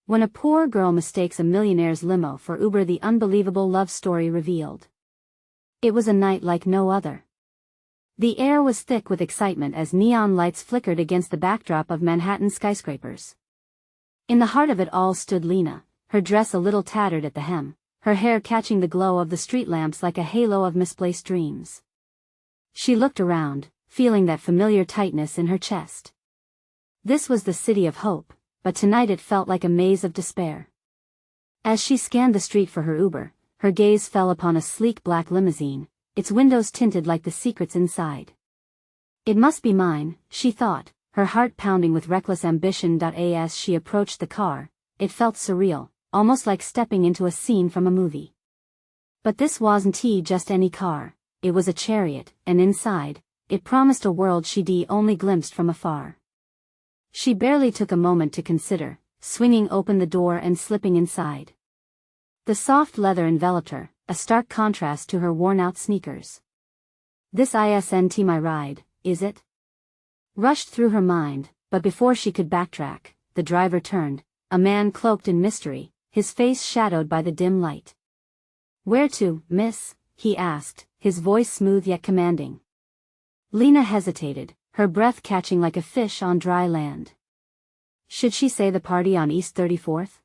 When a poor girl mistakes a millionaire's limo for Uber, the unbelievable love story revealed. It was a night like no other. The air was thick with excitement as neon lights flickered against the backdrop of Manhattan skyscrapers. In the heart of it all stood Lena, her dress a little tattered at the hem, her hair catching the glow of the street lamps like a halo of misplaced dreams. She looked around, feeling that familiar tightness in her chest. This was the city of hope, but tonight it felt like a maze of despair. As she scanned the street for her Uber, her gaze fell upon a sleek black limousine, its windows tinted like the secrets inside. It must be mine, she thought, her heart pounding with reckless ambition. As she approached the car, it felt surreal, almost like stepping into a scene from a movie. But this wasn't just any car, it was a chariot, and inside, it promised a world she'd only glimpsed from afar. She barely took a moment to consider, swinging open the door and slipping inside. The soft leather enveloped her, a stark contrast to her worn-out sneakers. "This isn't my ride, is it?" rushed through her mind, but before she could backtrack, the driver turned, a man cloaked in mystery, his face shadowed by the dim light. "Where to, miss?" he asked, his voice smooth yet commanding. Lena hesitated, her breath catching like a fish on dry land. Should she say the party on East 34th?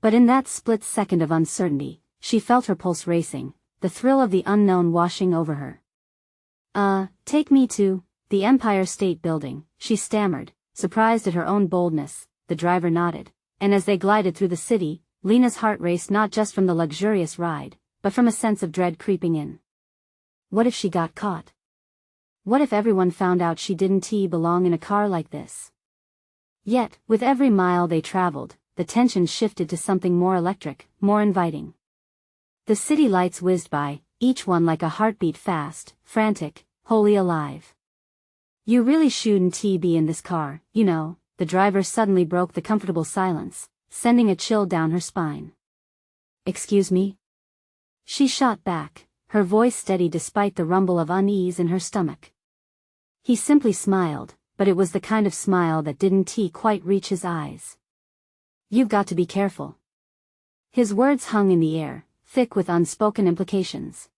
But in that split second of uncertainty, she felt her pulse racing, the thrill of the unknown washing over her. Take me to the Empire State Building," she stammered, surprised at her own boldness. The driver nodded, and as they glided through the city, Lena's heart raced not just from the luxurious ride, but from a sense of dread creeping in. What if she got caught? What if everyone found out she didn't belong in a car like this? Yet, with every mile they traveled, the tension shifted to something more electric, more inviting. The city lights whizzed by, each one like a heartbeat fast, frantic, wholly alive. "You really shouldn't be in this car, you know," the driver suddenly broke the comfortable silence, sending a chill down her spine. "Excuse me?" She shot back, her voice steady despite the rumble of unease in her stomach. He simply smiled, but it was the kind of smile that didn't quite reach his eyes. "You've got to be careful." His words hung in the air, thick with unspoken implications.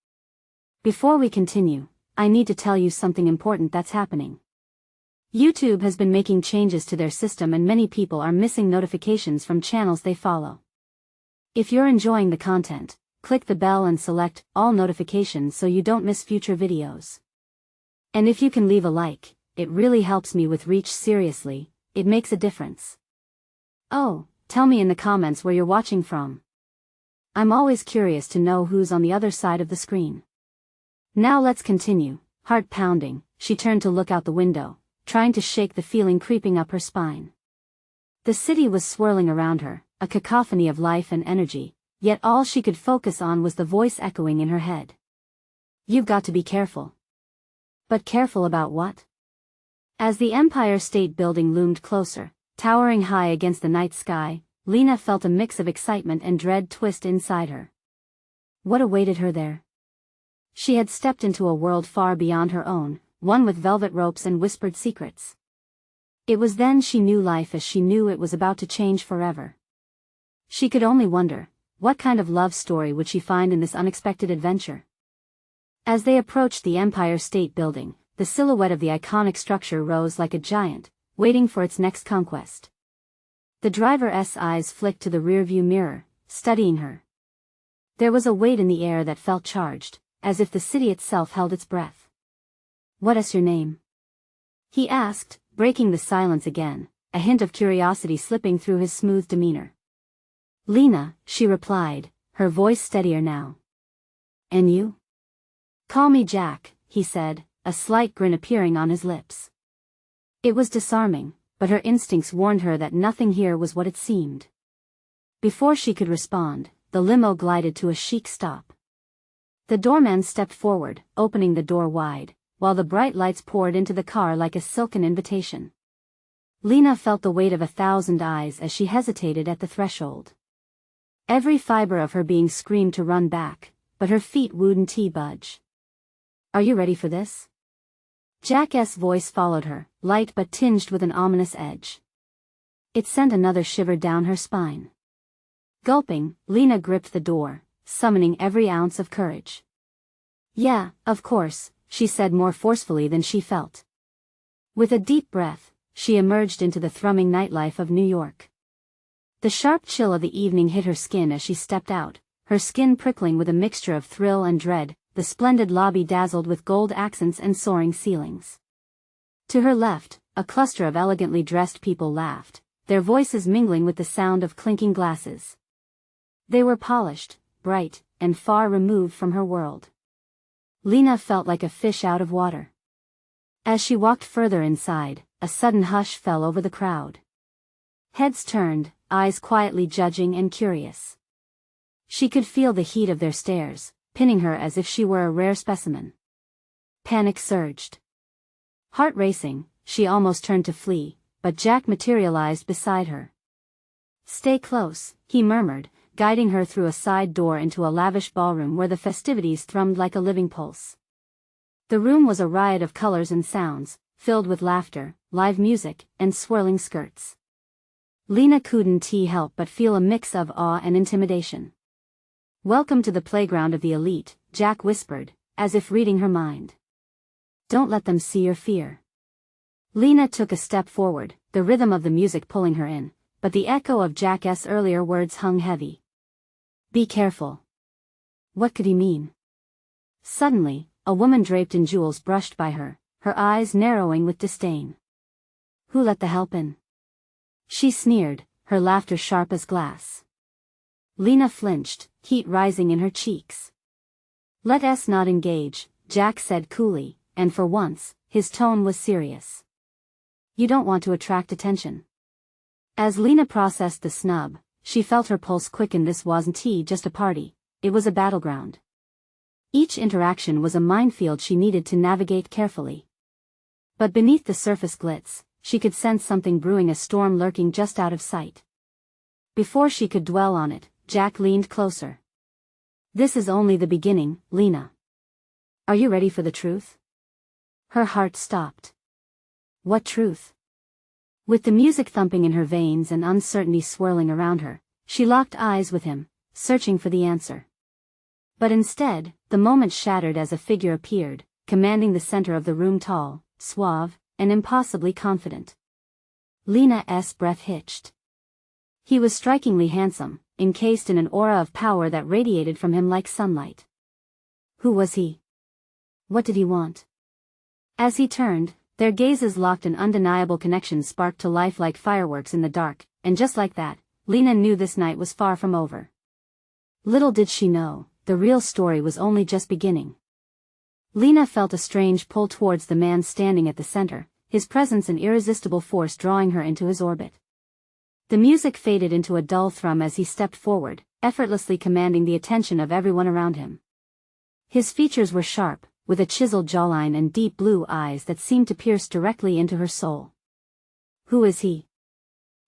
"Before we continue, I need to tell you something important that's happening. YouTube has been making changes to their system and many people are missing notifications from channels they follow. If you're enjoying the content, click the bell and select all notifications so you don't miss future videos. And if you can leave a like, it really helps me with reach. Seriously, it makes a difference. Oh, tell me in the comments where you're watching from. I'm always curious to know who's on the other side of the screen." Now let's continue. Heart pounding, she turned to look out the window, trying to shake the feeling creeping up her spine. The city was swirling around her, a cacophony of life and energy, yet all she could focus on was the voice echoing in her head. "You've got to be careful." But careful about what? As the Empire State Building loomed closer, towering high against the night sky, Lena felt a mix of excitement and dread twist inside her. What awaited her there? She had stepped into a world far beyond her own, one with velvet ropes and whispered secrets. It was then she knew life as she knew it was about to change forever. She could only wonder, what kind of love story would she find in this unexpected adventure? As they approached the Empire State Building, the silhouette of the iconic structure rose like a giant, waiting for its next conquest. The driver's eyes flicked to the rearview mirror, studying her. There was a weight in the air that felt charged, as if the city itself held its breath. "What's your name?" he asked, breaking the silence again, a hint of curiosity slipping through his smooth demeanor. "Lena," she replied, her voice steadier now. "And you?" "Call me Jack," he said, a slight grin appearing on his lips. It was disarming, but her instincts warned her that nothing here was what it seemed. Before she could respond, the limo glided to a chic stop. The doorman stepped forward, opening the door wide, while the bright lights poured into the car like a silken invitation. Lena felt the weight of 1,000 eyes as she hesitated at the threshold. Every fiber of her being screamed to run back, but her feet wouldn't budge. "Are you ready for this?" Jack's voice followed her, light but tinged with an ominous edge. It sent another shiver down her spine. Gulping, Lena gripped the door, summoning every ounce of courage. "Yeah, of course," she said more forcefully than she felt. With a deep breath, she emerged into the thrumming nightlife of New York. The sharp chill of the evening hit her skin as she stepped out, her skin prickling with a mixture of thrill and dread. The splendid lobby dazzled with gold accents and soaring ceilings. To her left, a cluster of elegantly dressed people laughed, their voices mingling with the sound of clinking glasses. They were polished, bright, and far removed from her world. Lena felt like a fish out of water. As she walked further inside, a sudden hush fell over the crowd. Heads turned, eyes quietly judging and curious. She could feel the heat of their stares, pinning her as if she were a rare specimen. Panic surged. Heart racing, she almost turned to flee, but Jack materialized beside her. "Stay close," he murmured, guiding her through a side door into a lavish ballroom where the festivities thrummed like a living pulse. The room was a riot of colors and sounds, filled with laughter, live music, and swirling skirts. Lena couldn't help but feel a mix of awe and intimidation. "Welcome to the playground of the elite," Jack whispered, as if reading her mind. "Don't let them see your fear." Lena took a step forward, the rhythm of the music pulling her in, but the echo of Jack's earlier words hung heavy. "Be careful." What could he mean? Suddenly, a woman draped in jewels brushed by her, her eyes narrowing with disdain. "Who let the help in?" She sneered, her laughter sharp as glass. Lena flinched, heat rising in her cheeks. "Let us not engage," Jack said coolly, and for once, his tone was serious. "You don't want to attract attention." As Lena processed the snub, she felt her pulse quicken. This wasn't just a party, it was a battleground. Each interaction was a minefield she needed to navigate carefully. But beneath the surface glitz, she could sense something brewing, a storm lurking just out of sight. Before she could dwell on it, Jack leaned closer. "This is only the beginning, Lena. Are you ready for the truth?" Her heart stopped. What truth? With the music thumping in her veins and uncertainty swirling around her, she locked eyes with him, searching for the answer. But instead, the moment shattered as a figure appeared, commanding the center of the room, tall, suave, and impossibly confident. Lena's breath hitched. He was strikingly handsome, encased in an aura of power that radiated from him like sunlight. Who was he? What did he want? As he turned, their gazes locked. An undeniable connection sparked to life like fireworks in the dark, and just like that, Lena knew this night was far from over. Little did she know, the real story was only just beginning. Lena felt a strange pull towards the man standing at the center, his presence an irresistible force drawing her into his orbit. The music faded into a dull thrum as he stepped forward, effortlessly commanding the attention of everyone around him. His features were sharp, with a chiseled jawline and deep blue eyes that seemed to pierce directly into her soul. Who is he?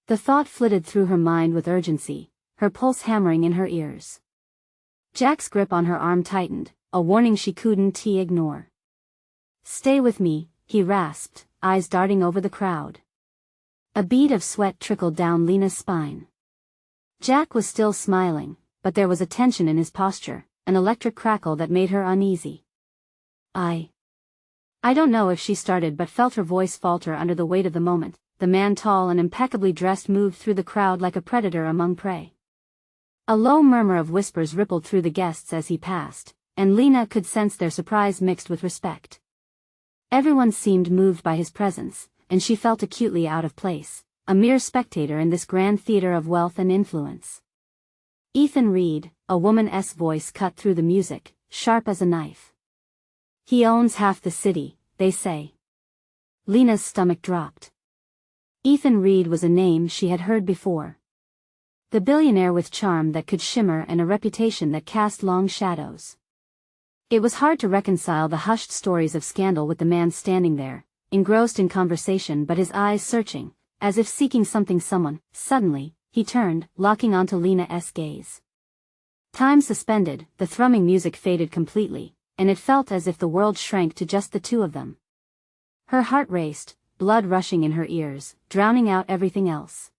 The thought flitted through her mind with urgency, her pulse hammering in her ears. Jack's grip on her arm tightened, a warning she couldn't ignore. "Stay with me," he rasped, eyes darting over the crowd. A bead of sweat trickled down Lena's spine. Jack was still smiling, but there was a tension in his posture, an electric crackle that made her uneasy. I don't know," if she started, but felt her voice falter under the weight of the moment. The man, tall and impeccably dressed, moved through the crowd like a predator among prey. A low murmur of whispers rippled through the guests as he passed, and Lena could sense their surprise mixed with respect. Everyone seemed moved by his presence, and she felt acutely out of place, a mere spectator in this grand theater of wealth and influence. "Ethan Reed," a woman's voice cut through the music, sharp as a knife. "He owns half the city, they say." Lena's stomach dropped. Ethan Reed was a name she had heard before. The billionaire with charm that could shimmer and a reputation that cast long shadows. It was hard to reconcile the hushed stories of scandal with the man standing there, engrossed in conversation but his eyes searching, as if seeking someone. Suddenly, he turned, locking onto Lena's gaze. Time suspended, the thrumming music faded completely, and it felt as if the world shrank to just the two of them. Her heart raced, blood rushing in her ears, drowning out everything else.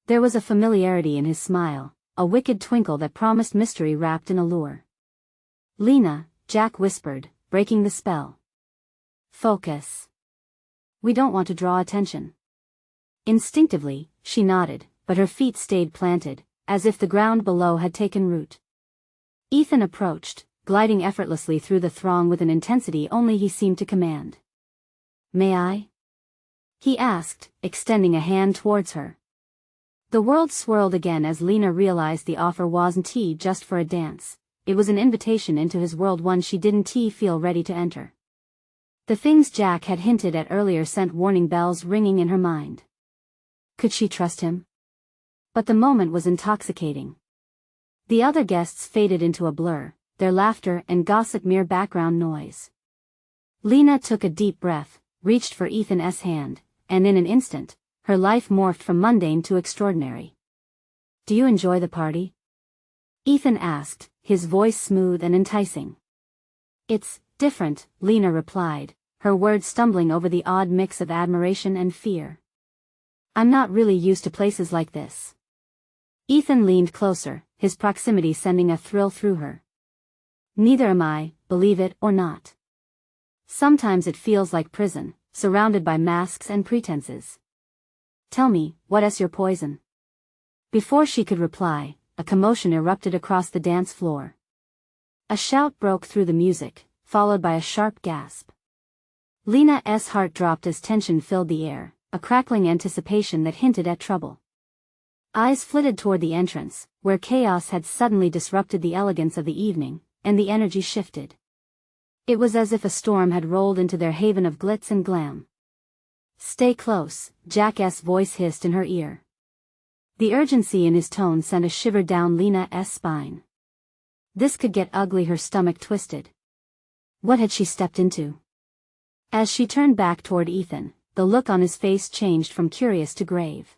There was a familiarity in his smile, a wicked twinkle that promised mystery wrapped in allure. "Lena," Jack whispered, breaking the spell. "Focus. We don't want to draw attention." Instinctively, she nodded, but her feet stayed planted, as if the ground below had taken root. Ethan approached, gliding effortlessly through the throng with an intensity only he seemed to command. "May I?" he asked, extending a hand towards her. The world swirled again as Lena realized the offer wasn't just for a dance. It was an invitation into his world, one she didn't feel ready to enter. The things Jack had hinted at earlier sent warning bells ringing in her mind. Could she trust him? But the moment was intoxicating. The other guests faded into a blur, their laughter and gossip mere background noise. Lena took a deep breath, reached for Ethan's hand, and in an instant, her life morphed from mundane to extraordinary. "Do you enjoy the party?" Ethan asked, his voice smooth and enticing. "It's different," Lena replied, her words stumbling over the odd mix of admiration and fear. "I'm not really used to places like this." Ethan leaned closer, his proximity sending a thrill through her. "Neither am I, believe it or not. Sometimes it feels like prison, surrounded by masks and pretenses. Tell me, what's your poison?" Before she could reply, a commotion erupted across the dance floor. A shout broke through the music, followed by a sharp gasp. Lena's heart dropped as tension filled the air, a crackling anticipation that hinted at trouble. Eyes flitted toward the entrance, where chaos had suddenly disrupted the elegance of the evening, and the energy shifted. It was as if a storm had rolled into their haven of glitz and glam. "Stay close," Jack's voice hissed in her ear. The urgency in his tone sent a shiver down Lena's spine. This could get ugly, her stomach twisted. What had she stepped into? As she turned back toward Ethan, the look on his face changed from curious to grave.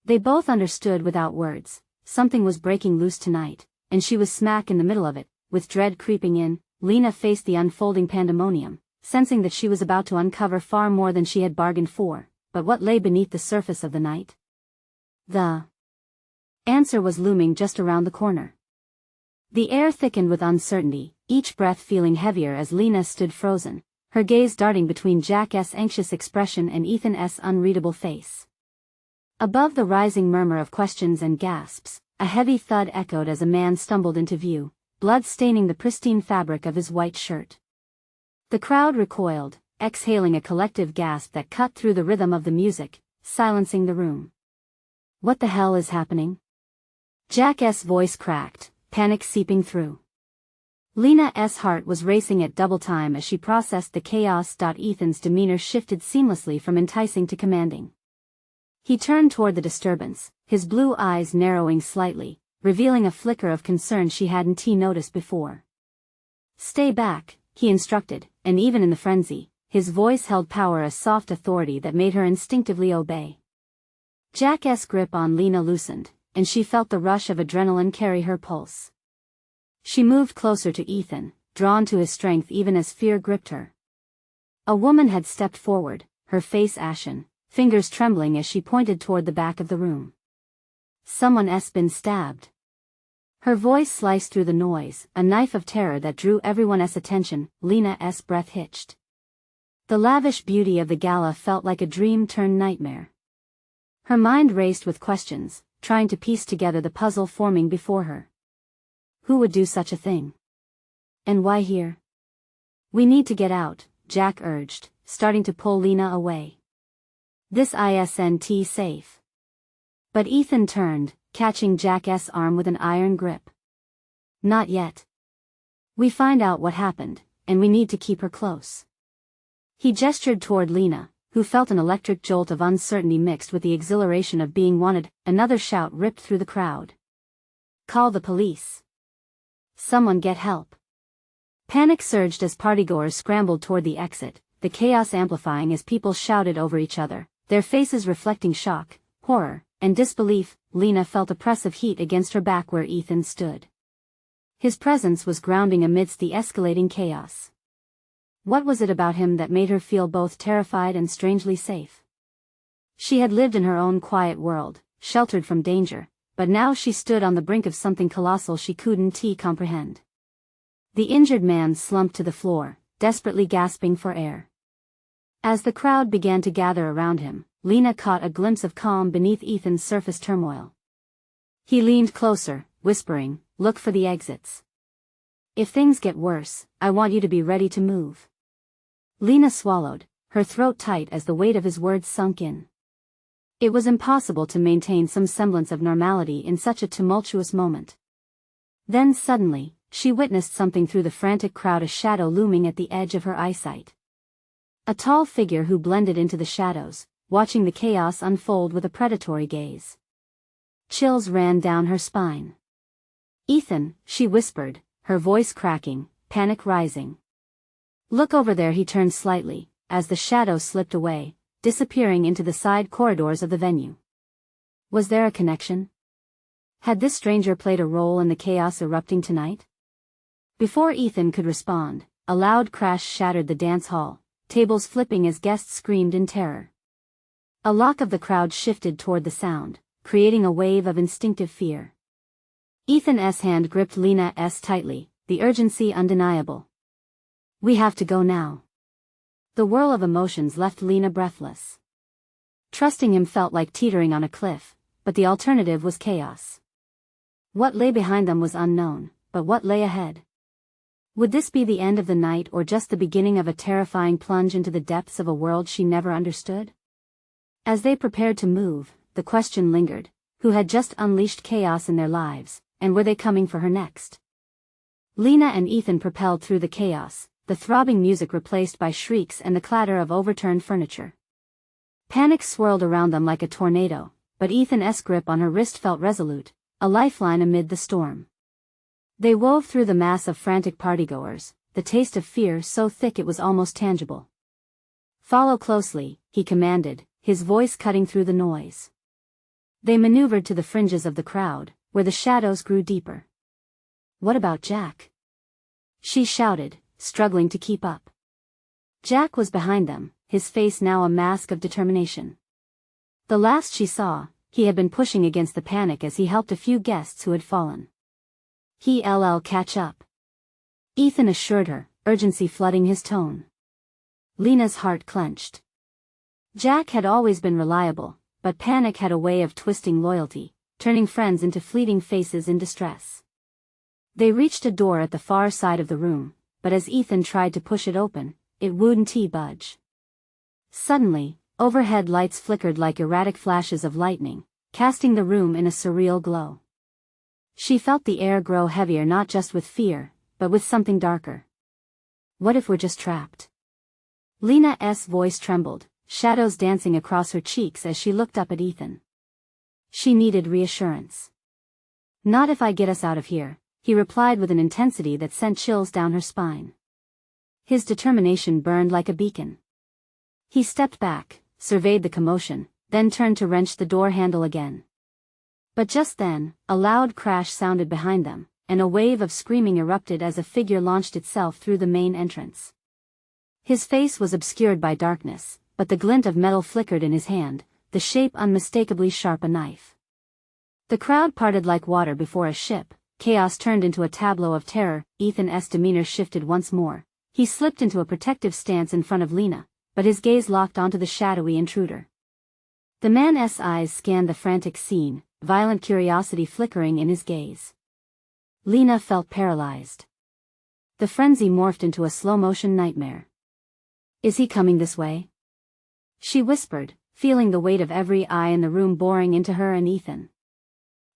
They both understood without words, something was breaking loose tonight, and she was smack in the middle of it. With dread creeping in, Lena faced the unfolding pandemonium, sensing that she was about to uncover far more than she had bargained for. But what lay beneath the surface of the night? The answer was looming just around the corner. The air thickened with uncertainty, each breath feeling heavier as Lena stood frozen, her gaze darting between Jack's anxious expression and Ethan's unreadable face. Above the rising murmur of questions and gasps, a heavy thud echoed as a man stumbled into view, blood staining the pristine fabric of his white shirt. The crowd recoiled, exhaling a collective gasp that cut through the rhythm of the music, silencing the room. "What the hell is happening?" Jack's voice cracked, panic seeping through. Lena's heart was racing at double time as she processed the chaos. Ethan's demeanor shifted seamlessly from enticing to commanding. He turned toward the disturbance, his blue eyes narrowing slightly, revealing a flicker of concern she hadn't noticed before. "Stay back," he instructed, and even in the frenzy, his voice held power, a soft authority that made her instinctively obey. Jack's grip on Lena loosened, and she felt the rush of adrenaline carry her pulse. She moved closer to Ethan, drawn to his strength even as fear gripped her. A woman had stepped forward, her face ashen, fingers trembling as she pointed toward the back of the room. "Someone's been stabbed." Her voice sliced through the noise, a knife of terror that drew everyone's attention. Lena's breath hitched. The lavish beauty of the gala felt like a dream turned nightmare. Her mind raced with questions, trying to piece together the puzzle forming before her. Who would do such a thing? And why here? "We need to get out," Jack urged, starting to pull Lena away. "This isn't safe." But Ethan turned, catching Jack's arm with an iron grip. "Not yet. We find out what happened, and we need to keep her close." He gestured toward Lena, who felt an electric jolt of uncertainty mixed with the exhilaration of being wanted. Another shout ripped through the crowd. "Call the police. Someone get help." Panic surged as partygoers scrambled toward the exit, the chaos amplifying as people shouted over each other, their faces reflecting shock, horror, and disbelief. Lena felt oppressive heat against her back where Ethan stood. His presence was grounding amidst the escalating chaos. What was it about him that made her feel both terrified and strangely safe? She had lived in her own quiet world, sheltered from danger, but now she stood on the brink of something colossal she couldn't comprehend. The injured man slumped to the floor, desperately gasping for air. As the crowd began to gather around him, Lena caught a glimpse of calm beneath Ethan's surface turmoil. He leaned closer, whispering, "Look for the exits. If things get worse, I want you to be ready to move." Lena swallowed, her throat tight as the weight of his words sunk in. It was impossible to maintain some semblance of normality in such a tumultuous moment. Then suddenly, she witnessed something through the frantic crowd, a shadow looming at the edge of her eyesight. A tall figure who blended into the shadows, watching the chaos unfold with a predatory gaze. Chills ran down her spine. "Ethan," she whispered, her voice cracking, panic rising. "Look over there." He turned slightly, as the shadow slipped away, disappearing into the side corridors of the venue. Was there a connection? Had this stranger played a role in the chaos erupting tonight? Before Ethan could respond, a loud crash shattered the dance hall, tables flipping as guests screamed in terror. A lock of the crowd shifted toward the sound, creating a wave of instinctive fear. Ethan's hand gripped Lena's tightly, the urgency undeniable. "We have to go now." The whirl of emotions left Lena breathless. Trusting him felt like teetering on a cliff, but the alternative was chaos. What lay behind them was unknown, but what lay ahead? Would this be the end of the night or just the beginning of a terrifying plunge into the depths of a world she never understood? As they prepared to move, the question lingered: who had just unleashed chaos in their lives, and were they coming for her next? Lena and Ethan propelled through the chaos, the throbbing music replaced by shrieks and the clatter of overturned furniture. Panic swirled around them like a tornado, but Ethan's grip on her wrist felt resolute, a lifeline amid the storm. They wove through the mass of frantic partygoers, the taste of fear so thick it was almost tangible. "Follow closely," he commanded, his voice cutting through the noise. They maneuvered to the fringes of the crowd, where the shadows grew deeper. "What about Jack?" she shouted, struggling to keep up. Jack was behind them, his face now a mask of determination. The last she saw, he had been pushing against the panic as he helped a few guests who had fallen. "He'll catch up," Ethan assured her, urgency flooding his tone. Lena's heart clenched. Jack had always been reliable, but panic had a way of twisting loyalty, turning friends into fleeting faces in distress. They reached a door at the far side of the room, but as Ethan tried to push it open, it wouldn't budge. Suddenly, overhead lights flickered like erratic flashes of lightning, casting the room in a surreal glow. She felt the air grow heavier, not just with fear, but with something darker. "What if we're just trapped?" Lena's voice trembled, shadows dancing across her cheeks as she looked up at Ethan. She needed reassurance. "Not if I get us out of here," he replied with an intensity that sent chills down her spine. His determination burned like a beacon. He stepped back, surveyed the commotion, then turned to wrench the door handle again. But just then, a loud crash sounded behind them, and a wave of screaming erupted as a figure launched itself through the main entrance. His face was obscured by darkness, but the glint of metal flickered in his hand, the shape unmistakably sharp, a knife. The crowd parted like water before a ship. Chaos turned into a tableau of terror. Ethan's demeanor shifted once more. He slipped into a protective stance in front of Lena, but his gaze locked onto the shadowy intruder. The man's eyes scanned the frantic scene, violent curiosity flickering in his gaze. Lena felt paralyzed. The frenzy morphed into a slow-motion nightmare. "Is he coming this way?" she whispered, feeling the weight of every eye in the room boring into her and Ethan.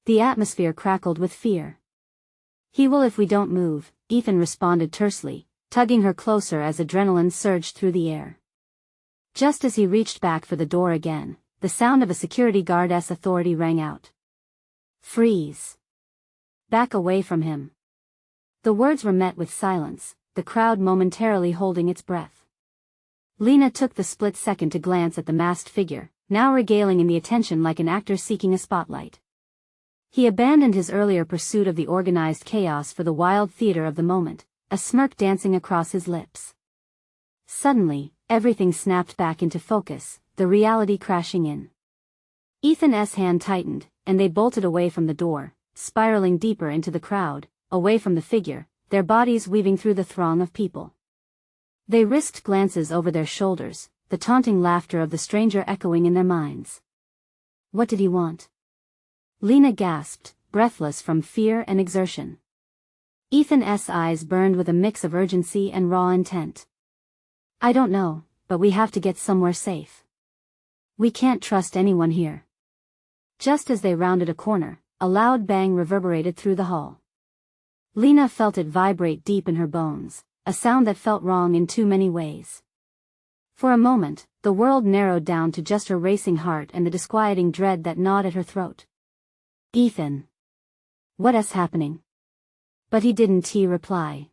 The atmosphere crackled with fear. "He will if we don't move," Ethan responded tersely, tugging her closer as adrenaline surged through the air. Just as he reached back for the door again, the sound of a security guard's authority rang out. "Freeze. Back away from him." The words were met with silence, the crowd momentarily holding its breath. Lena took the split second to glance at the masked figure, now regaling in the attention like an actor seeking a spotlight. He abandoned his earlier pursuit of the organized chaos for the wild theater of the moment, a smirk dancing across his lips. Suddenly, everything snapped back into focus, the reality crashing in. Ethan's hand tightened, and they bolted away from the door, spiraling deeper into the crowd, away from the figure, their bodies weaving through the throng of people. They risked glances over their shoulders, the taunting laughter of the stranger echoing in their minds. What did he want? Lena gasped, breathless from fear and exertion. Ethan's eyes burned with a mix of urgency and raw intent. I don't know, but we have to get somewhere safe. We can't trust anyone here. Just as they rounded a corner, a loud bang reverberated through the hall. Lena felt it vibrate deep in her bones, a sound that felt wrong in too many ways. For a moment, the world narrowed down to just her racing heart and the disquieting dread that gnawed at her throat. Ethan. What's happening? But he didn't reply.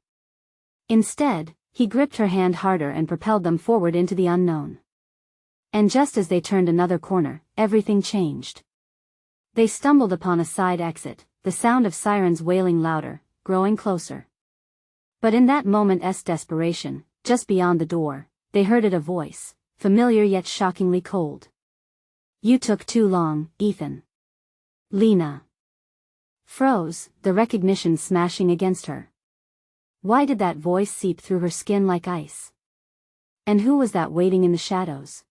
Instead, he gripped her hand harder and propelled them forward into the unknown. And just as they turned another corner, everything changed. They stumbled upon a side exit, the sound of sirens wailing louder, growing closer. But in that moment's desperation, just beyond the door, they heard a voice, familiar yet shockingly cold. You took too long, Ethan. Lena froze, the recognition smashing against her. Why did that voice seep through her skin like ice? And who was that waiting in the shadows?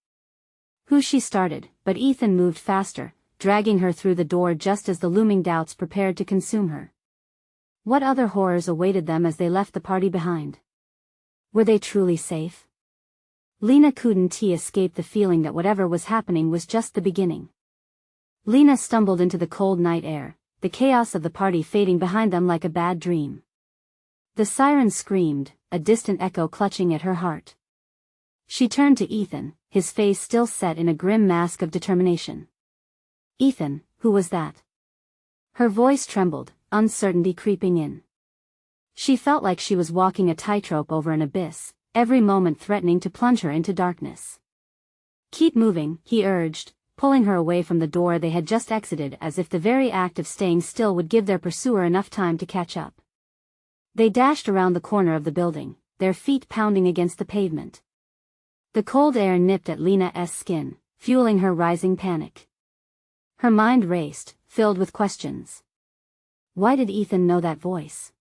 She started, but Ethan moved faster, dragging her through the door just as the looming doubts prepared to consume her. What other horrors awaited them as they left the party behind? Were they truly safe? Lena couldn't escape the feeling that whatever was happening was just the beginning. Lena stumbled into the cold night air, the chaos of the party fading behind them like a bad dream. The sirens screamed, a distant echo clutching at her heart. She turned to Ethan, his face still set in a grim mask of determination. Ethan, who was that? Her voice trembled, uncertainty creeping in. She felt like she was walking a tightrope over an abyss, every moment threatening to plunge her into darkness. Keep moving, he urged, pulling her away from the door they had just exited as if the very act of staying still would give their pursuer enough time to catch up. They dashed around the corner of the building, their feet pounding against the pavement. The cold air nipped at Lena's skin, fueling her rising panic. Her mind raced, filled with questions. Why did Ethan know that voice?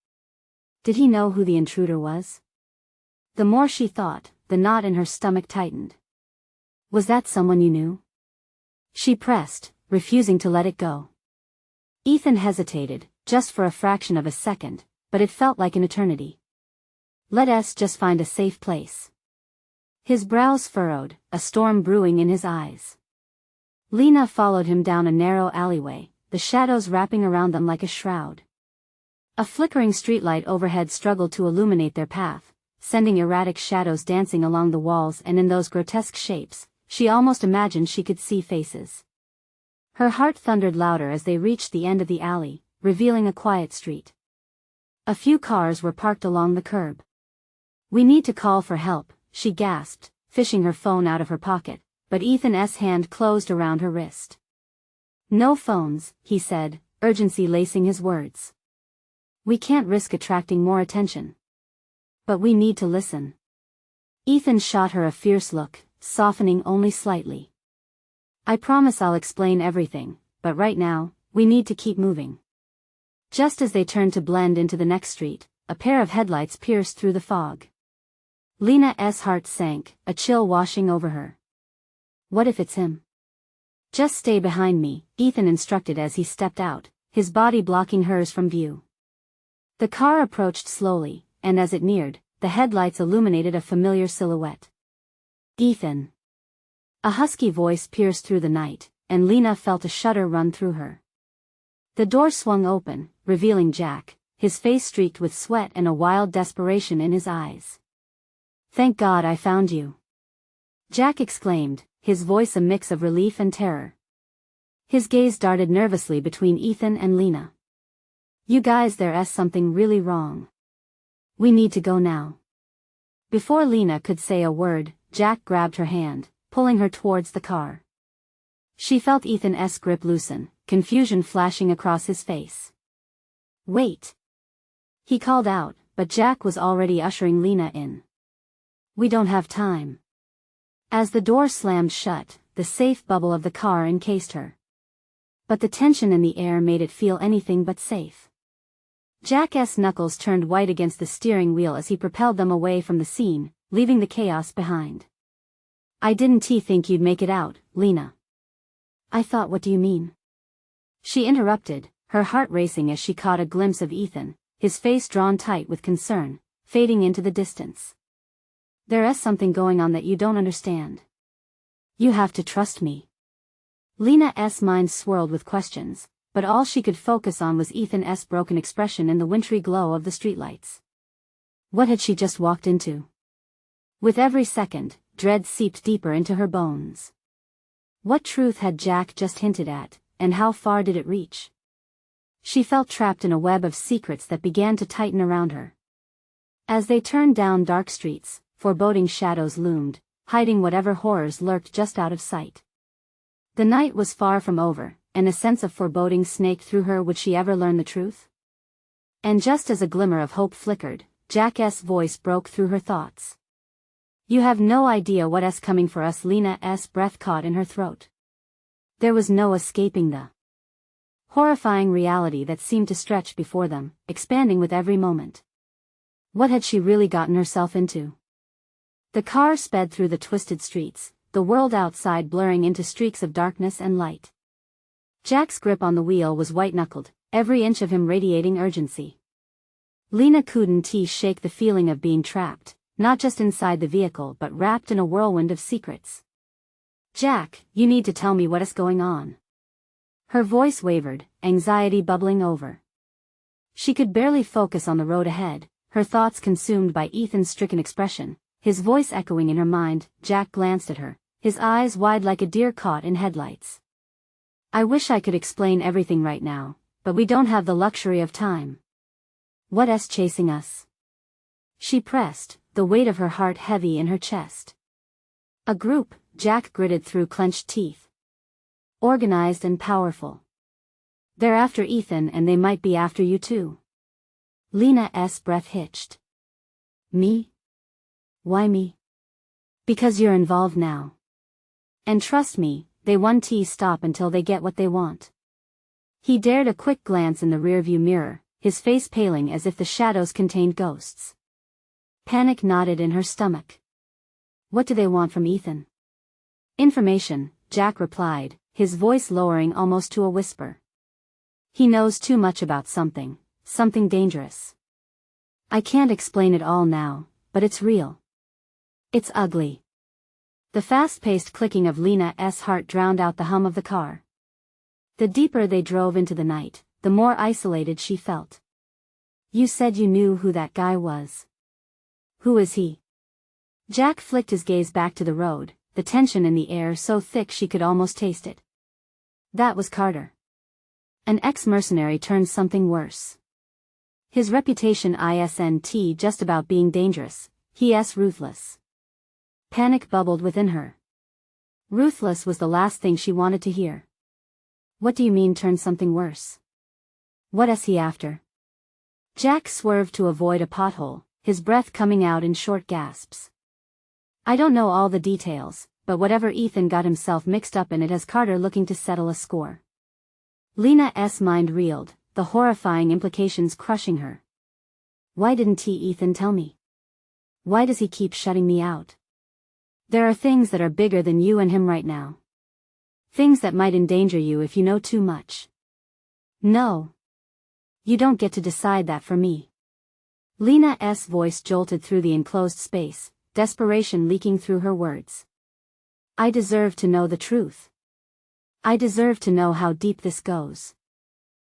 Did he know who the intruder was? The more she thought, the knot in her stomach tightened. Was that someone you knew? She pressed, refusing to let it go. Ethan hesitated, just for a fraction of a second, but it felt like an eternity. Let's just find a safe place. His brows furrowed, a storm brewing in his eyes. Lena followed him down a narrow alleyway, the shadows wrapping around them like a shroud. A flickering streetlight overhead struggled to illuminate their path, sending erratic shadows dancing along the walls, and in those grotesque shapes, she almost imagined she could see faces. Her heart thundered louder as they reached the end of the alley, revealing a quiet street. A few cars were parked along the curb. We need to call for help, she gasped, fishing her phone out of her pocket, but Ethan's hand closed around her wrist. No phones, he said, urgency lacing his words. We can't risk attracting more attention. But we need to listen. Ethan shot her a fierce look, softening only slightly. I promise I'll explain everything, but right now, we need to keep moving. Just as they turned to blend into the next street, a pair of headlights pierced through the fog. Lena's heart sank, a chill washing over her. What if it's him? Just stay behind me, Ethan instructed as he stepped out, his body blocking hers from view. The car approached slowly, and as it neared, the headlights illuminated a familiar silhouette. Ethan. A husky voice pierced through the night, and Lena felt a shudder run through her. The door swung open, revealing Jack, his face streaked with sweat and a wild desperation in his eyes. Thank God I found you. Jack exclaimed, his voice a mix of relief and terror. His gaze darted nervously between Ethan and Lena. You guys, there's something really wrong. We need to go now. Before Lena could say a word, Jack grabbed her hand, pulling her towards the car. She felt Ethan's grip loosen, confusion flashing across his face. Wait! He called out, but Jack was already ushering Lena in. We don't have time. As the door slammed shut, the safe bubble of the car encased her. but the tension in the air made it feel anything but safe. Jack's knuckles turned white against the steering wheel as he propelled them away from the scene, leaving the chaos behind. I didn't think you'd make it out, Lena. I thought, what do you mean? She interrupted, her heart racing as she caught a glimpse of Ethan, his face drawn tight with concern, fading into the distance. There's something going on that you don't understand. You have to trust me. Lena's mind swirled with questions, but all she could focus on was Ethan's broken expression in the wintry glow of the streetlights. What had she just walked into? With every second, dread seeped deeper into her bones. What truth had Jack just hinted at, and how far did it reach? She felt trapped in a web of secrets that began to tighten around her. As they turned down dark streets, foreboding shadows loomed, hiding whatever horrors lurked just out of sight. The night was far from over, and a sense of foreboding snaked through her. Would she ever learn the truth? And just as a glimmer of hope flickered, Jack's voice broke through her thoughts. You have no idea what's coming for us. Lena's breath caught in her throat. There was no escaping the horrifying reality that seemed to stretch before them, expanding with every moment. What had she really gotten herself into? The car sped through the twisted streets, the world outside blurring into streaks of darkness and light. Jack's grip on the wheel was white-knuckled, every inch of him radiating urgency. Lena couldn't shake the feeling of being trapped, not just inside the vehicle but wrapped in a whirlwind of secrets. Jack, you need to tell me what is going on. Her voice wavered, anxiety bubbling over. She could barely focus on the road ahead, her thoughts consumed by Ethan's stricken expression, his voice echoing in her mind. Jack glanced at her, his eyes wide like a deer caught in headlights. I wish I could explain everything right now, but we don't have the luxury of time. What's chasing us? She pressed, the weight of her heart heavy in her chest. A group, Jack gritted through clenched teeth. Organized and powerful. They're after Ethan, and they might be after you too. Lena's breath hitched. Me? Why me? Because you're involved now. And trust me, they won't stop until they get what they want. He dared a quick glance in the rearview mirror, his face paling as if the shadows contained ghosts. Panic knotted in her stomach. What do they want from Ethan? Information, Jack replied, his voice lowering almost to a whisper. He knows too much about something dangerous. I can't explain it all now, but it's real. It's ugly. The fast-paced clicking of Lena's heart drowned out the hum of the car. The deeper they drove into the night, the more isolated she felt. You said you knew who that guy was. Who is he? Jack flicked his gaze back to the road, the tension in the air so thick she could almost taste it. That was Carter. An ex-mercenary turned something worse. His reputation isn't just about being dangerous, he's ruthless. Panic bubbled within her. Ruthless was the last thing she wanted to hear. What do you mean turn something worse? What's he after? Jack swerved to avoid a pothole, his breath coming out in short gasps. I don't know all the details, but whatever Ethan got himself mixed up in it has Carter looking to settle a score. Lena's mind reeled, the horrifying implications crushing her. Why didn't Ethan tell me? Why does he keep shutting me out? There are things that are bigger than you and him right now. Things that might endanger you if you know too much. No. You don't get to decide that for me. Lena's voice jolted through the enclosed space, desperation leaking through her words. I deserve to know the truth. I deserve to know how deep this goes.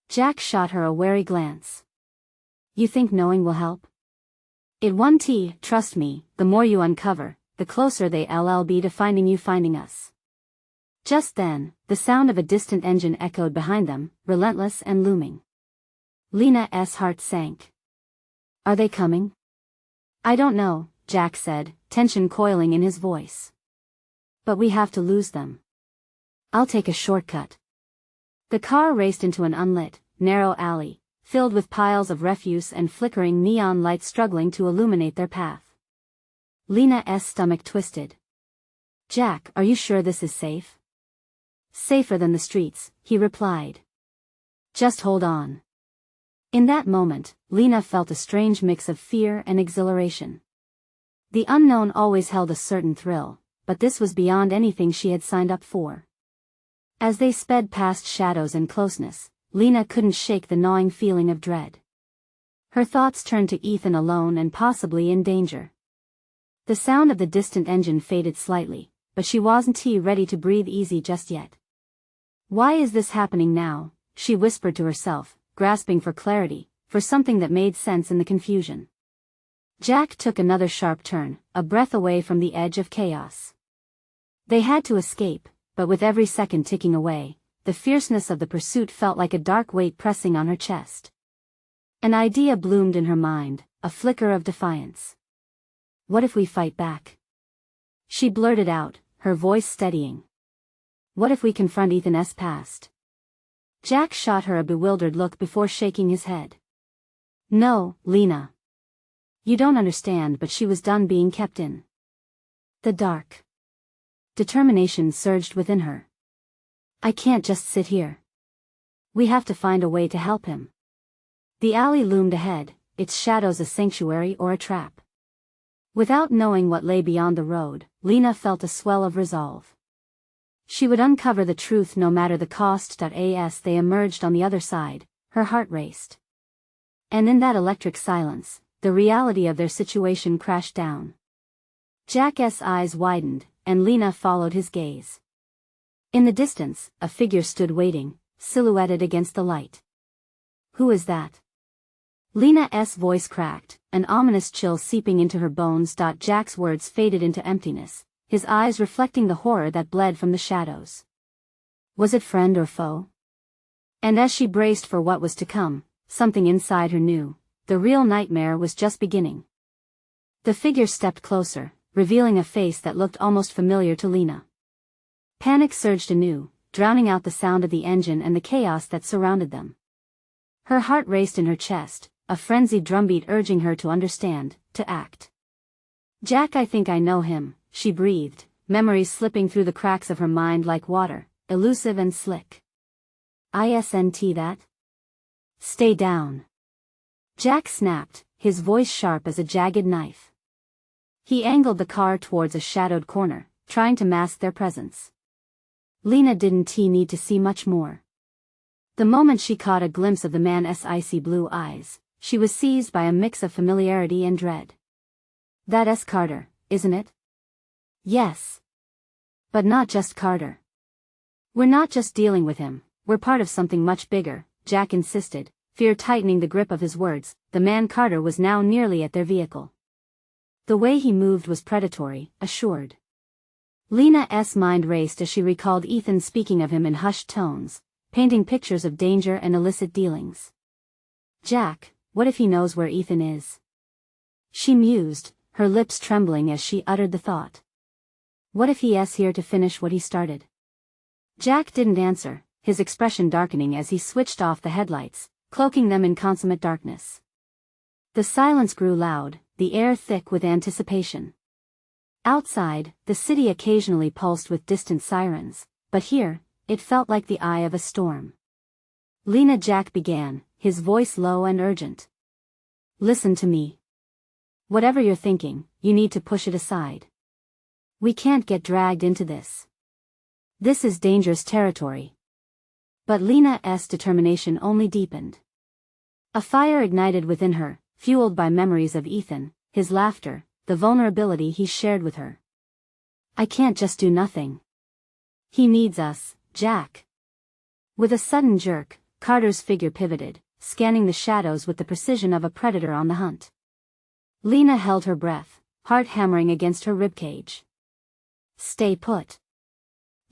Jack shot her a wary glance. You think knowing will help? It won't. Trust me, the more you uncover, the closer they'll be to finding you, finding us. Just then, the sound of a distant engine echoed behind them, relentless and looming. Lena's heart sank. Are they coming? I don't know, Jack said, tension coiling in his voice. But we have to lose them. I'll take a shortcut. The car raced into an unlit, narrow alley, filled with piles of refuse and flickering neon lights struggling to illuminate their path. Lena's stomach twisted. Jack, are you sure this is safe? Safer than the streets, he replied. Just hold on. In that moment, Lena felt a strange mix of fear and exhilaration. The unknown always held a certain thrill, but this was beyond anything she had signed up for. As they sped past shadows and closeness, Lena couldn't shake the gnawing feeling of dread. Her thoughts turned to Ethan alone and possibly in danger. The sound of the distant engine faded slightly, but she wasn't ready to breathe easy just yet. Why is this happening now? She whispered to herself, grasping for clarity, for something that made sense in the confusion. Jack took another sharp turn, a breath away from the edge of chaos. They had to escape, but with every second ticking away, the fierceness of the pursuit felt like a dark weight pressing on her chest. An idea bloomed in her mind, a flicker of defiance. What if we fight back? She blurted out, her voice steadying. What if we confront Ethan's past? Jack shot her a bewildered look before shaking his head. No, Lena. You don't understand, but she was done being kept in the dark. Determination surged within her. I can't just sit here. We have to find a way to help him. The alley loomed ahead, its shadows a sanctuary or a trap. Without knowing what lay beyond the road, Lena felt a swell of resolve. She would uncover the truth no matter the cost. As they emerged on the other side, her heart raced. And in that electric silence, the reality of their situation crashed down. Jack's eyes widened, and Lena followed his gaze. In the distance, a figure stood waiting, silhouetted against the light. Who is that? Lena's voice cracked, an ominous chill seeping into her bones. Jack's words faded into emptiness, his eyes reflecting the horror that bled from the shadows. Was it friend or foe? And as she braced for what was to come, something inside her knew, the real nightmare was just beginning. The figure stepped closer, revealing a face that looked almost familiar to Lena. Panic surged anew, drowning out the sound of the engine and the chaos that surrounded them. Her heart raced in her chest, a frenzied drumbeat urging her to understand, to act. Jack, I think I know him, she breathed, memories slipping through the cracks of her mind like water, elusive and slick. Isn't that? Stay down. Jack snapped, his voice sharp as a jagged knife. He angled the car towards a shadowed corner, trying to mask their presence. Lena didn't need to see much more. The moment she caught a glimpse of the man's icy blue eyes, she was seized by a mix of familiarity and dread. That's Carter, isn't it? Yes. But not just Carter. We're not just dealing with him, we're part of something much bigger, Jack insisted, fear tightening the grip of his words. The man Carter was now nearly at their vehicle. The way he moved was predatory, assured. Lena's mind raced as she recalled Ethan speaking of him in hushed tones, painting pictures of danger and illicit dealings. Jack, what if he knows where Ethan is? She mused, her lips trembling as she uttered the thought. What if he's here to finish what he started? Jack didn't answer, his expression darkening as he switched off the headlights, cloaking them in consummate darkness. The silence grew loud, the air thick with anticipation. Outside, the city occasionally pulsed with distant sirens, but here, it felt like the eye of a storm. Lena, Jack began, his voice low and urgent. Listen to me. Whatever you're thinking, you need to push it aside. We can't get dragged into this. This is dangerous territory. But Lena's determination only deepened. A fire ignited within her, fueled by memories of Ethan, his laughter, the vulnerability he shared with her. I can't just do nothing. He needs us, Jack. With a sudden jerk, Carter's figure pivoted, scanning the shadows with the precision of a predator on the hunt. Lena held her breath, heart hammering against her ribcage. Stay put.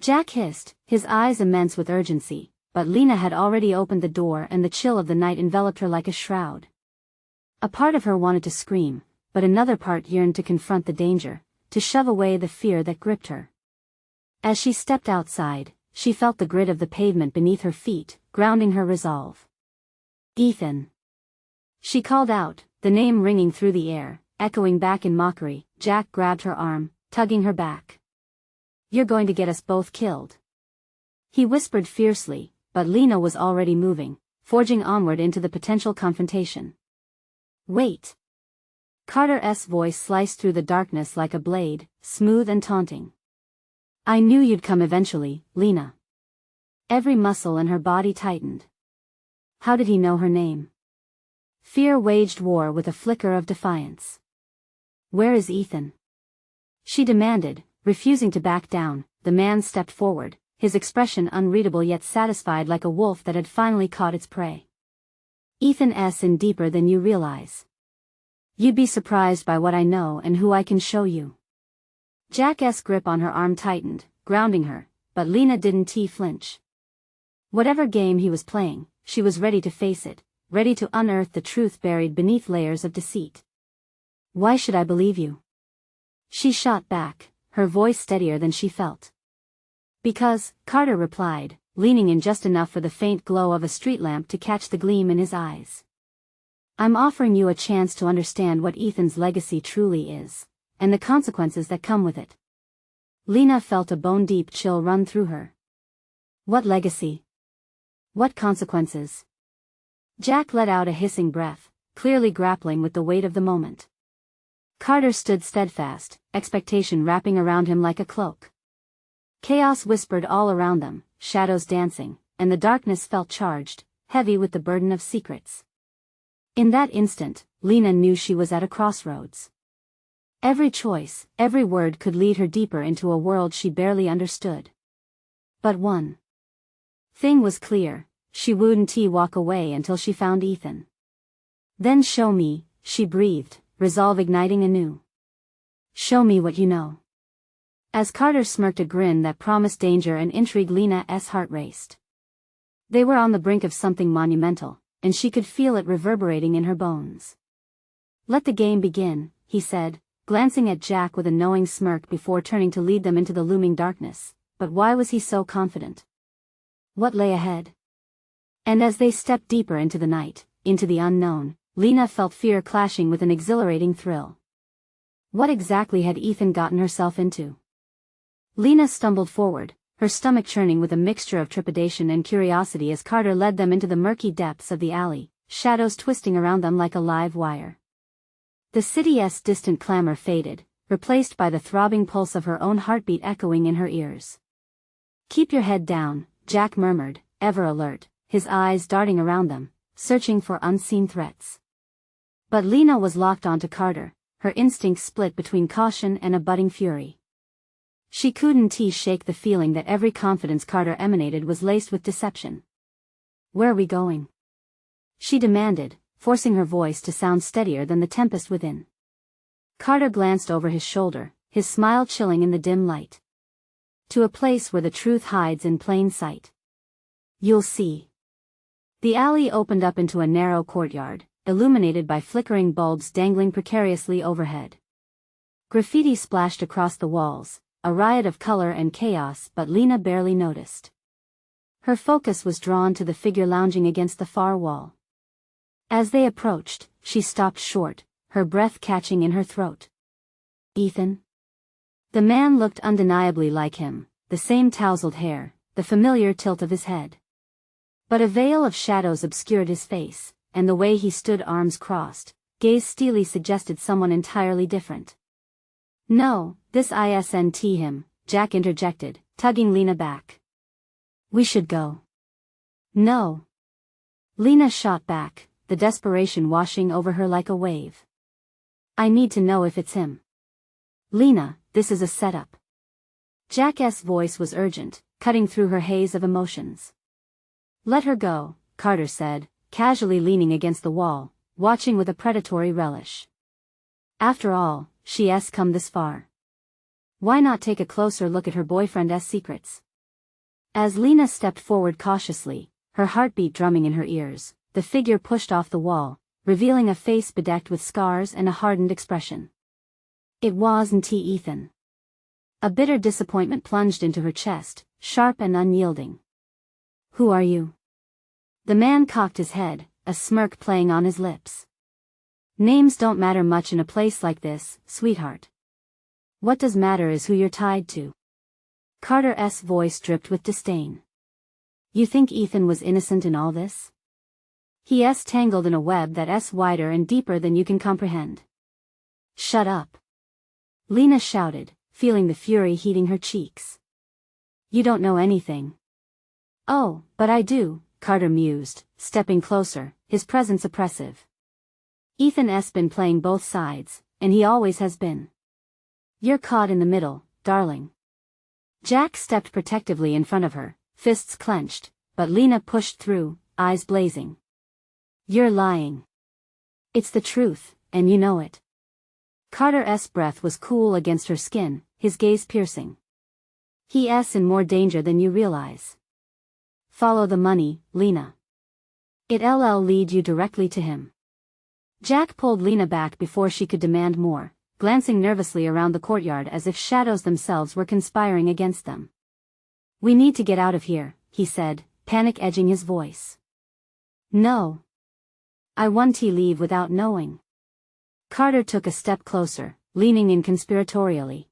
Jack hissed, his eyes immense with urgency, but Lena had already opened the door and the chill of the night enveloped her like a shroud. A part of her wanted to scream, but another part yearned to confront the danger, to shove away the fear that gripped her. As she stepped outside, she felt the grit of the pavement beneath her feet, grounding her resolve. Ethan. She called out, the name ringing through the air, echoing back in mockery. Jack grabbed her arm, tugging her back. You're going to get us both killed. He whispered fiercely, but Lena was already moving, forging onward into the potential confrontation. "Wait!" Carter's voice sliced through the darkness like a blade, smooth and taunting. "I knew you'd come eventually, Lena." Every muscle in her body tightened. How did he know her name? Fear waged war with a flicker of defiance. "Where is Ethan?" she demanded, refusing to back down. The man stepped forward, his expression unreadable yet satisfied like a wolf that had finally caught its prey. "Ethan's in deeper than you realize. You'd be surprised by what I know and who I can show you." Jack's grip on her arm tightened, grounding her, but Lena didn't flinch. Whatever game he was playing, she was ready to face it, ready to unearth the truth buried beneath layers of deceit. "Why should I believe you?" she shot back, her voice steadier than she felt. "Because," Carter replied, leaning in just enough for the faint glow of a street lamp to catch the gleam in his eyes. "I'm offering you a chance to understand what Ethan's legacy truly is, and the consequences that come with it." Lena felt a bone-deep chill run through her. "What legacy? What consequences?" Jack let out a hissing breath, clearly grappling with the weight of the moment. Carter stood steadfast, expectation wrapping around him like a cloak. Chaos whispered all around them, shadows dancing, and the darkness felt charged, heavy with the burden of secrets. In that instant, Lena knew she was at a crossroads. Every choice, every word could lead her deeper into a world she barely understood. But one thing was clear: she wouldn't walk away until she found Ethan. "Then show me," she breathed, resolve igniting anew. "Show me what you know." As Carter smirked a grin that promised danger and intrigue, Lena's heart raced. They were on the brink of something monumental, and she could feel it reverberating in her bones. "Let the game begin," he said, glancing at Jack with a knowing smirk before turning to lead them into the looming darkness. But why was he so confident? What lay ahead? And as they stepped deeper into the night, into the unknown, Lena felt fear clashing with an exhilarating thrill. What exactly had Ethan gotten herself into? Lena stumbled forward, her stomach churning with a mixture of trepidation and curiosity as Carter led them into the murky depths of the alley, shadows twisting around them like a live wire. The city's distant clamor faded, replaced by the throbbing pulse of her own heartbeat echoing in her ears. "Keep your head down," Jack murmured, ever alert, his eyes darting around them, searching for unseen threats. But Lena was locked onto Carter, her instincts split between caution and a budding fury. She couldn't shake the feeling that every confidence Carter emanated was laced with deception. "Where are we going?" she demanded, forcing her voice to sound steadier than the tempest within. Carter glanced over his shoulder, his smile chilling in the dim light. "To a place where the truth hides in plain sight. You'll see." The alley opened up into a narrow courtyard, illuminated by flickering bulbs dangling precariously overhead. Graffiti splashed across the walls, a riot of color and chaos, but Lena barely noticed. Her focus was drawn to the figure lounging against the far wall. As they approached, she stopped short, her breath catching in her throat. "Ethan?" The man looked undeniably like him, the same tousled hair, the familiar tilt of his head. But a veil of shadows obscured his face, and the way he stood arms crossed, gaze steely suggested someone entirely different. "No, this isn't him," Jack interjected, tugging Lena back. "We should go." "No." Lena shot back, the desperation washing over her like a wave. "I need to know if it's him." "Lena, this is a setup." Jack's voice was urgent, cutting through her haze of emotions. "Let her go," Carter said, casually leaning against the wall, watching with a predatory relish. "After all, she's come this far. Why not take a closer look at her boyfriend's secrets?" As Lena stepped forward cautiously, her heartbeat drumming in her ears, the figure pushed off the wall, revealing a face bedecked with scars and a hardened expression. It wasn't Ethan. A bitter disappointment plunged into her chest, sharp and unyielding. "Who are you?" The man cocked his head, a smirk playing on his lips. "Names don't matter much in a place like this, sweetheart. What does matter is who you're tied to." Carter's voice dripped with disdain. You think Ethan was innocent in all this? He's tangled in a web that's wider and deeper than you can comprehend. Shut up. Lena shouted, feeling the fury heating her cheeks. You don't know anything. Oh, but I do, Carter mused, stepping closer, his presence oppressive. Ethan's been playing both sides, and he always has been. You're caught in the middle, darling. Jack stepped protectively in front of her, fists clenched, but Lena pushed through, eyes blazing. You're lying. It's the truth, and you know it. Carter's breath was cool against her skin, his gaze piercing. He's in more danger than you realize. Follow the money, Lena. It'll lead you directly to him. Jack pulled Lena back before she could demand more, glancing nervously around the courtyard as if shadows themselves were conspiring against them. We need to get out of here, he said, panic edging his voice. No. I want to leave without knowing. Carter took a step closer, leaning in conspiratorially.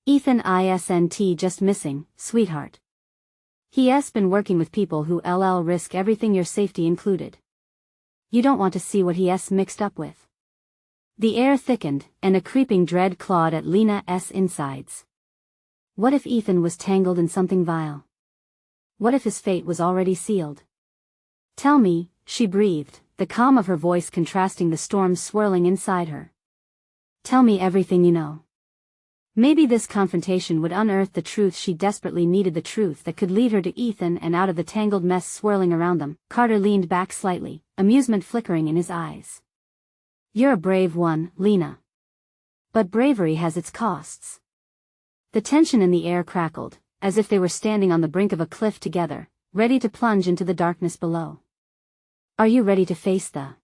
Ethan isn't just missing, sweetheart. He's been working with people who'll risk everything, your safety included. You don't want to see what he's mixed up with. The air thickened, and a creeping dread clawed at Lena's insides. What if Ethan was tangled in something vile? What if his fate was already sealed? Tell me, she breathed, the calm of her voice contrasting the storm swirling inside her. Tell me everything you know. Maybe this confrontation would unearth the truth she desperately needed, the truth that could lead her to Ethan and out of the tangled mess swirling around them. Carter leaned back slightly, amusement flickering in his eyes. You're a brave one, Lena. But bravery has its costs. The tension in the air crackled, as if they were standing on the brink of a cliff together, ready to plunge into the darkness below. Are you ready to face the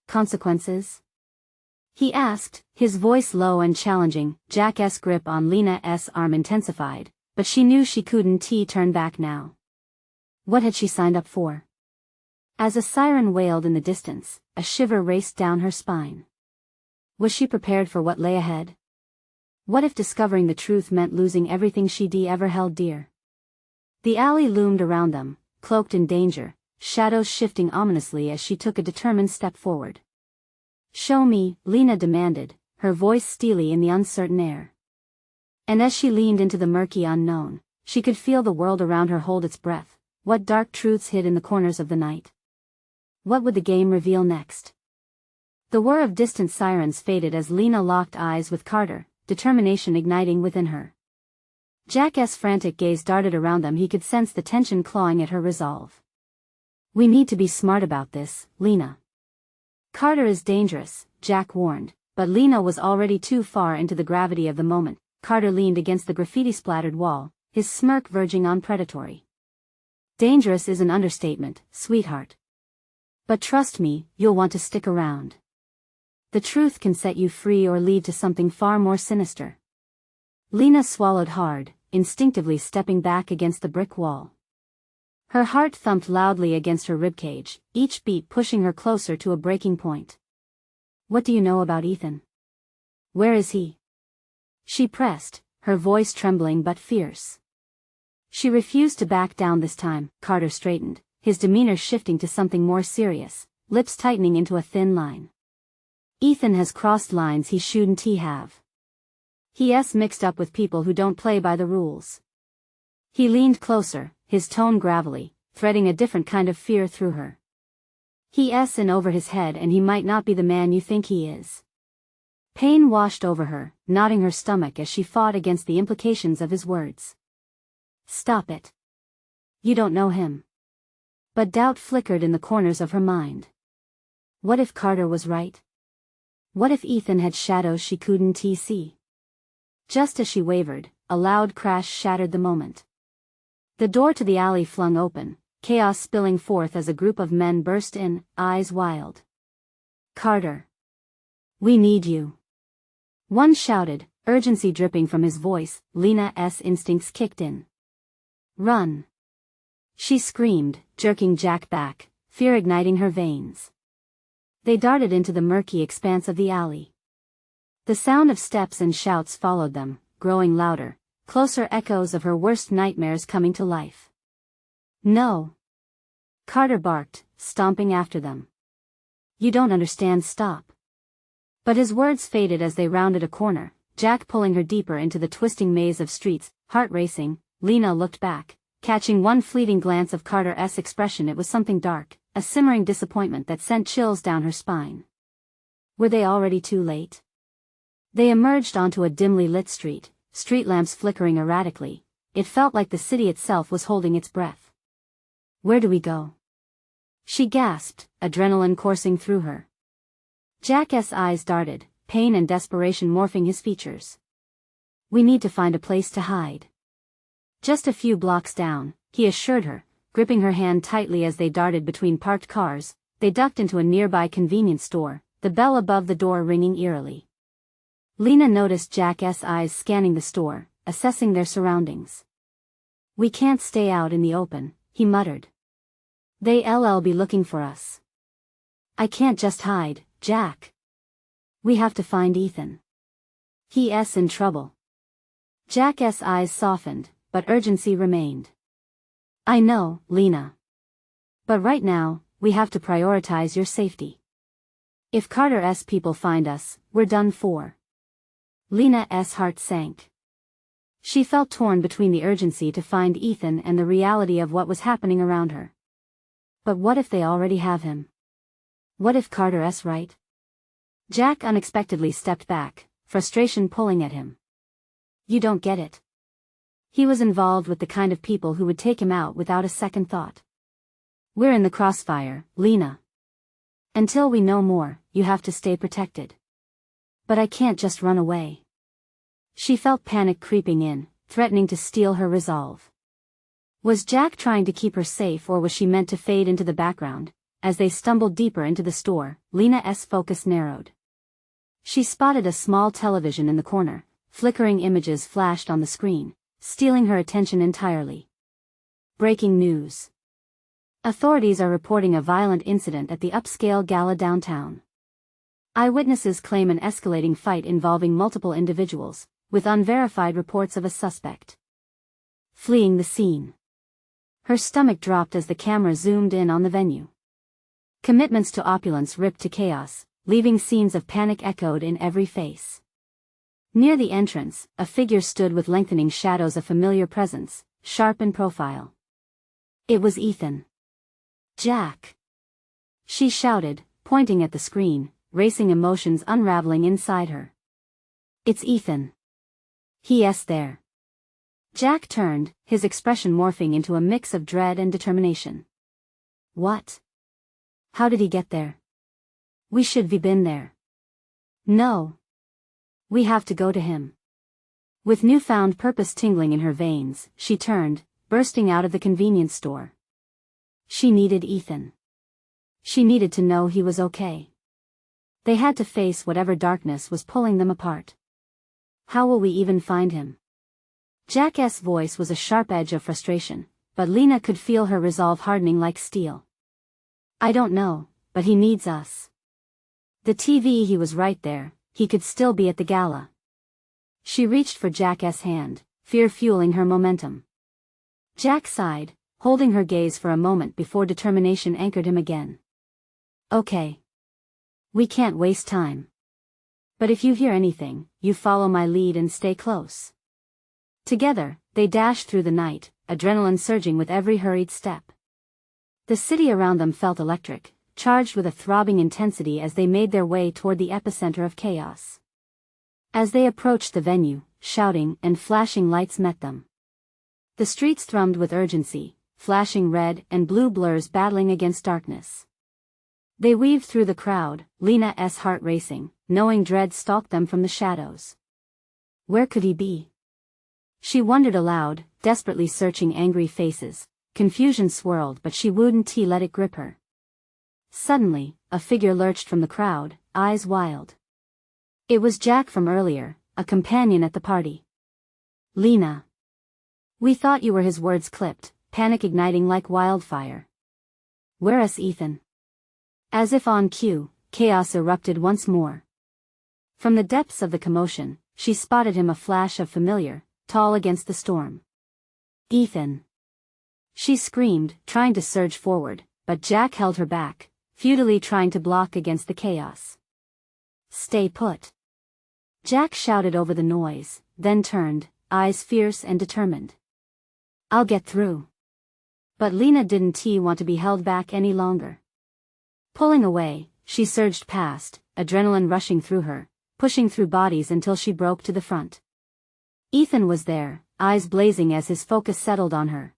consequences? He asked, his voice low and challenging. Jack's grip on Lena's arm intensified, but she knew she couldn't turn back now. What had she signed up for? As a siren wailed in the distance, a shiver raced down her spine. Was she prepared for what lay ahead? What if discovering the truth meant losing everything she'd ever held dear? The alley loomed around them, cloaked in danger, shadows shifting ominously as she took a determined step forward. Show me, Lena demanded, her voice steely in the uncertain air. And as she leaned into the murky unknown, she could feel the world around her hold its breath. What dark truths hid in the corners of the night? What would the game reveal next? The whir of distant sirens faded as Lena locked eyes with Carter, determination igniting within her. Jack's frantic gaze darted around them. He could sense the tension clawing at her resolve. We need to be smart about this, Lena. Carter is dangerous, Jack warned, but Lena was already too far into the gravity of the moment. Carter leaned against the graffiti-splattered wall, his smirk verging on predatory. Dangerous is an understatement, sweetheart. But trust me, you'll want to stick around. The truth can set you free or lead to something far more sinister. Lena swallowed hard, instinctively stepping back against the brick wall. Her heart thumped loudly against her ribcage, each beat pushing her closer to a breaking point. What do you know about Ethan? Where is he? She pressed, her voice trembling but fierce. She refused to back down this time. Carter straightened, his demeanor shifting to something more serious, lips tightening into a thin line. Ethan has crossed lines he shouldn't have. He's mixed up with people who don't play by the rules. He leaned closer, his tone gravelly, threading a different kind of fear through her. He's in over his head and he might not be the man you think he is. Pain washed over her, knotting her stomach as she fought against the implications of his words. Stop it. You don't know him. But doubt flickered in the corners of her mind. What if Carter was right? What if Ethan had shadows she couldn't see? Just as she wavered, a loud crash shattered the moment. The door to the alley flung open, chaos spilling forth as a group of men burst in, eyes wild. Carter. We need you. One shouted, urgency dripping from his voice. Lena's instincts kicked in. Run. She screamed, jerking Jack back, fear igniting her veins. They darted into the murky expanse of the alley. The sound of steps and shouts followed them, growing louder, closer echoes of her worst nightmares coming to life. No. Carter barked, stomping after them. You don't understand, stop. But his words faded as they rounded a corner, Jack pulling her deeper into the twisting maze of streets, heart racing. Lena looked back, catching one fleeting glance of Carter's expression. It was something dark, a simmering disappointment that sent chills down her spine. Were they already too late? They emerged onto a dimly lit street lamps flickering erratically. It felt like the city itself was holding its breath. Where do we go? She gasped, adrenaline coursing through her. Jack's eyes darted, pain and desperation morphing his features. We need to find a place to hide. Just a few blocks down, he assured her, gripping her hand tightly as they darted between parked cars. They ducked into a nearby convenience store, the bell above the door ringing eerily. Lena noticed Jack's eyes scanning the store, assessing their surroundings. We can't stay out in the open, he muttered. They'll be looking for us. I can't just hide, Jack. We have to find Ethan. He's in trouble. Jack's eyes softened, but urgency remained. I know, Lena. But right now, we have to prioritize your safety. If Carter's people find us, we're done for. Lena's heart sank. She felt torn between the urgency to find Ethan and the reality of what was happening around her. But what if they already have him? What if Carter's right? Jack unexpectedly stepped back, frustration pulling at him. You don't get it. He was involved with the kind of people who would take him out without a second thought. We're in the crossfire, Lena. Until we know more, you have to stay protected. But I can't just run away. She felt panic creeping in, threatening to steal her resolve. Was Jack trying to keep her safe, or was she meant to fade into the background? As they stumbled deeper into the store, Lena's focus narrowed. She spotted a small television in the corner. Flickering images flashed on the screen, stealing her attention entirely. Breaking news. Authorities are reporting a violent incident at the upscale gala downtown. Eyewitnesses claim an escalating fight involving multiple individuals, with unverified reports of a suspect fleeing the scene. Her stomach dropped as the camera zoomed in on the venue. Commitments to opulence ripped to chaos, leaving scenes of panic echoed in every face. Near the entrance, a figure stood with lengthening shadows, a familiar presence, sharp in profile. It was Ethan. Jack. She shouted, pointing at the screen, racing emotions unraveling inside her. It's Ethan. He's there. Jack turned, his expression morphing into a mix of dread and determination. What? How did he get there? We should have been there. No. We have to go to him. With newfound purpose tingling in her veins, she turned, bursting out of the convenience store. She needed Ethan. She needed to know he was okay. They had to face whatever darkness was pulling them apart. How will we even find him? Jack's voice was a sharp edge of frustration, but Lena could feel her resolve hardening like steel. I don't know, but he needs us. The TV, he was right there. He could still be at the gala. She reached for Jack's hand, fear fueling her momentum. Jack sighed, holding her gaze for a moment before determination anchored him again. Okay. We can't waste time. But if you hear anything, you follow my lead and stay close. Together, they dashed through the night, adrenaline surging with every hurried step. The city around them felt electric, charged with a throbbing intensity as they made their way toward the epicenter of chaos. As they approached the venue, shouting and flashing lights met them. The streets thrummed with urgency, flashing red and blue blurs battling against darkness. They weaved through the crowd, Lena's heart racing, knowing dread stalked them from the shadows. Where could he be? She wondered aloud, desperately searching angry faces. Confusion swirled, but she wouldn't let it grip her. Suddenly, a figure lurched from the crowd, eyes wild. It was Jack from earlier, a companion at the party. Lena. We thought you were, his words clipped, panic igniting like wildfire. Where's Ethan? As if on cue, chaos erupted once more. From the depths of the commotion, she spotted him, a flash of familiar, tall against the storm. Ethan. She screamed, trying to surge forward, but Jack held her back, futilely trying to block against the chaos. "Stay put." Jack shouted over the noise, then turned, eyes fierce and determined. "I'll get through." But Lena didn't want to be held back any longer. Pulling away, she surged past, adrenaline rushing through her, pushing through bodies until she broke to the front. Ethan was there, eyes blazing as his focus settled on her.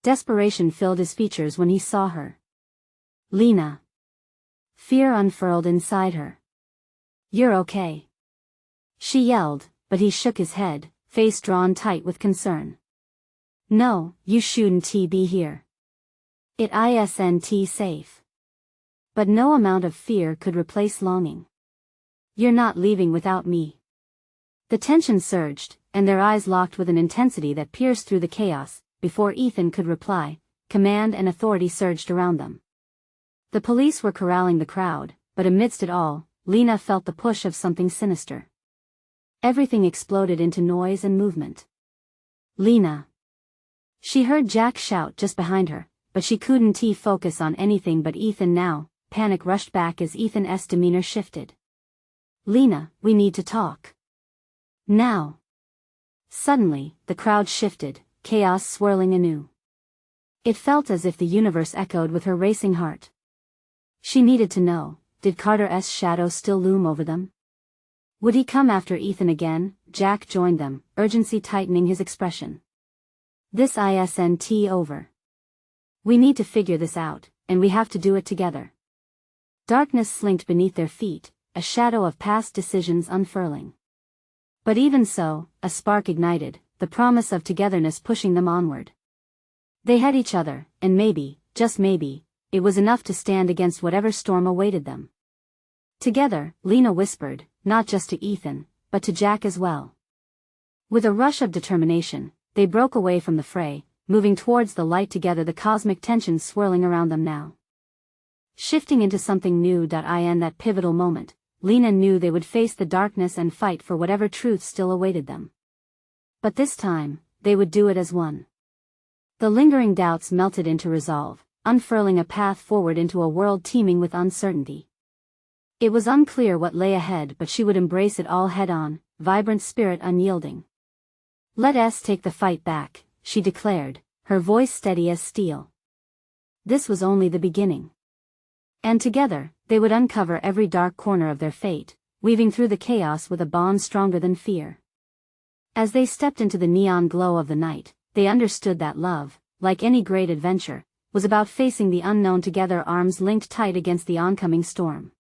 Desperation filled his features when he saw her. "Lena." Fear unfurled inside her. "You're okay," she yelled, but he shook his head, face drawn tight with concern. "No, you shouldn't be here. It isn't safe." But no amount of fear could replace longing. "You're not leaving without me." The tension surged, and their eyes locked with an intensity that pierced through the chaos. Before Ethan could reply, command and authority surged around them. The police were corralling the crowd, but amidst it all, Lena felt the push of something sinister. Everything exploded into noise and movement. "Lena." She heard Jack shout just behind her, but she couldn't focus on anything but Ethan now. Panic rushed back as Ethan's demeanor shifted. "Lena, we need to talk. Now." Suddenly, the crowd shifted, chaos swirling anew. It felt as if the universe echoed with her racing heart. She needed to know, did Carter's shadow still loom over them? Would he come after Ethan again? Jack joined them, urgency tightening his expression. "This isn't over. We need to figure this out, and we have to do it together." Darkness slinked beneath their feet, a shadow of past decisions unfurling. But even so, a spark ignited, the promise of togetherness pushing them onward. They had each other, and maybe, just maybe, it was enough to stand against whatever storm awaited them. Together, Lena whispered, not just to Ethan, but to Jack as well. With a rush of determination, they broke away from the fray, moving towards the light together, the cosmic tension swirling around them now. Shifting into something new. In that pivotal moment, Lena knew they would face the darkness and fight for whatever truth still awaited them. But this time, they would do it as one. The lingering doubts melted into resolve, unfurling a path forward into a world teeming with uncertainty. It was unclear what lay ahead, but she would embrace it all head-on, vibrant spirit unyielding. "Let us take the fight back," she declared, her voice steady as steel. This was only the beginning. And together, they would uncover every dark corner of their fate, weaving through the chaos with a bond stronger than fear. As they stepped into the neon glow of the night, they understood that love, like any great adventure, was about facing the unknown together, arms linked tight against the oncoming storm.